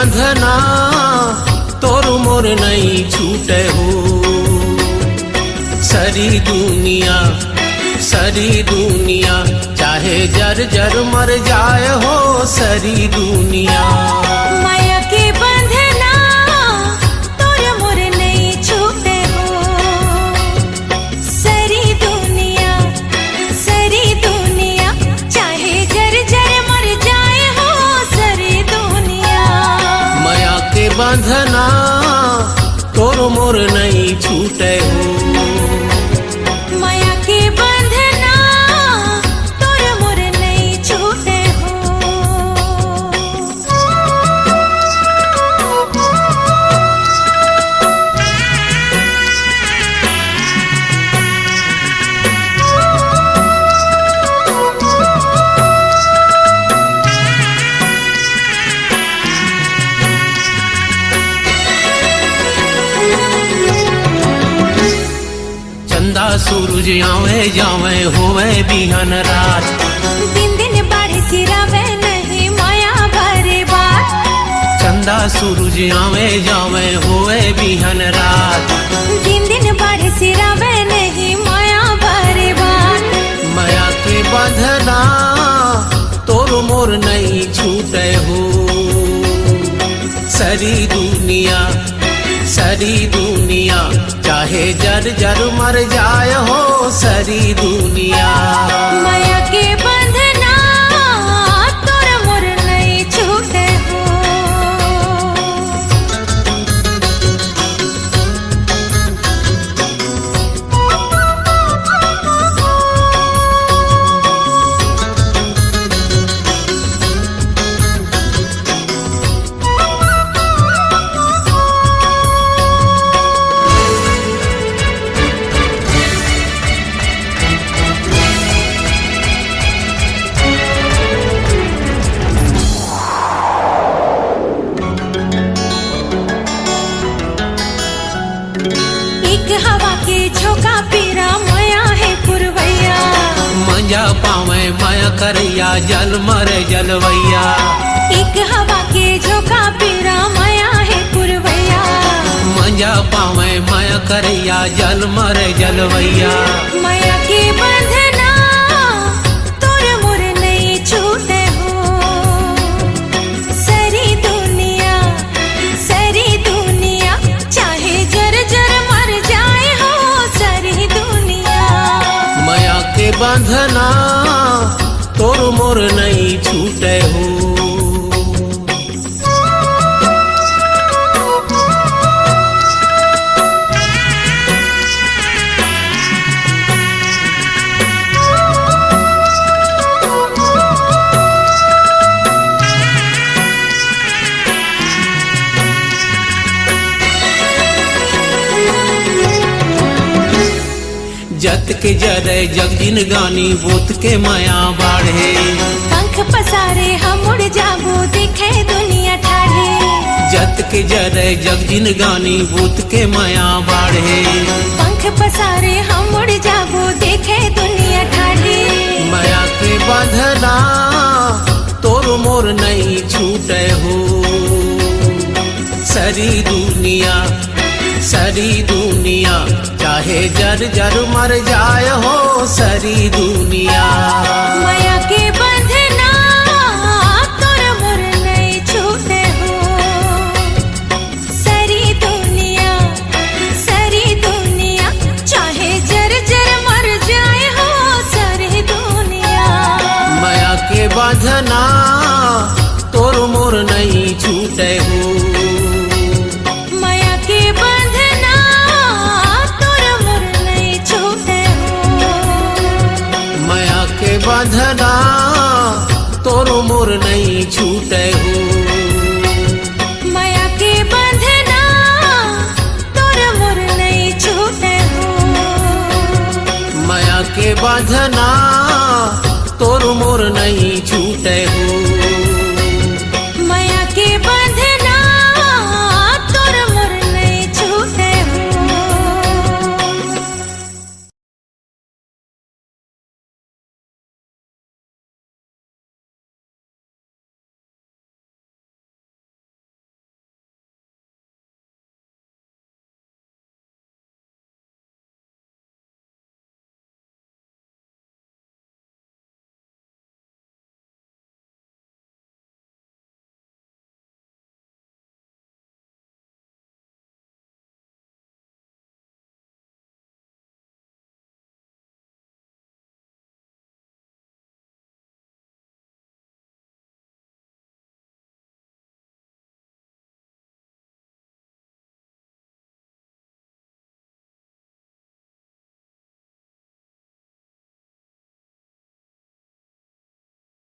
बंधना तोर मोर नहीं छूटे हो। सारी दुनिया चाहे जर जर मर जाए हो। सारी दुनिया माया के बंधना तोर मोर नहीं छूटे हो। सारी दुनिया चाहे जर जर मर जाए हो। सारी दुनिया माया के बंधना तोर मोर नहीं छूटे हो। माया के बंधना तोर मोर नहीं छूटे हो। चंदा सूरज आवे जावे होवे बिहन रात। दिन दिन बढ़े सिरावे नहीं माया भरे बात। चंदा सूरज आवे जावे होवे बिहन रात। दिन दिन बढ़े सिरावे नहीं माया भरे बात। माया के बंधना तोर मोर नहीं छूटे हो। सारी दुनिया चाहे जर जर मर जाए हो। सारी दुनिया माया के बंधना तोर मोर नहीं छूटे हो। एक हवा के झोंका पीरा माया है पुरवैया। मंजा पावे माया करैया जल मरे जलवैया। एक हवा के झोंका पीरा माया है पुरवैया। मंजा पावे माया करैया जल मरे जलवैया। माया के बंधना तोर मोर नहीं छूटे हो। सारी दुनिया चाहे जर जर मर जाए हो। सारी दुनिया माया के बंधना तोर मोर नहीं छूटे हो। जत के जरे जगजिन गानी बोत के माया बाढ़े। पंख पसारे हम उड़ जाबो देखे दुनिया ठाढ़े। जत के जरे जगजिन गानी बोत के माया बाढ़े। पंख पसारे हम उड़ जाबो देखे दुनिया ठाढ़े। माया के बंधना तोर मोर नहीं छूटे हो। सारी दुनिया चाहे जर जर मर जाए हो। सारी दुनिया माया के बंधना तोर मोर नहीं छूटे हो। सारी दुनिया चाहे जर जर मर जाए हो। सारी दुनिया माया के बंधना तोर मोर नहीं छूटे हो। माया के बंधना तोर मोर नहीं छूटे हो। माया के बंधना तोर मोर नहीं छूटे हो। माया के बंधना तोर मोर नहीं छूटे हो। माया के बंधना तोर मोर नहीं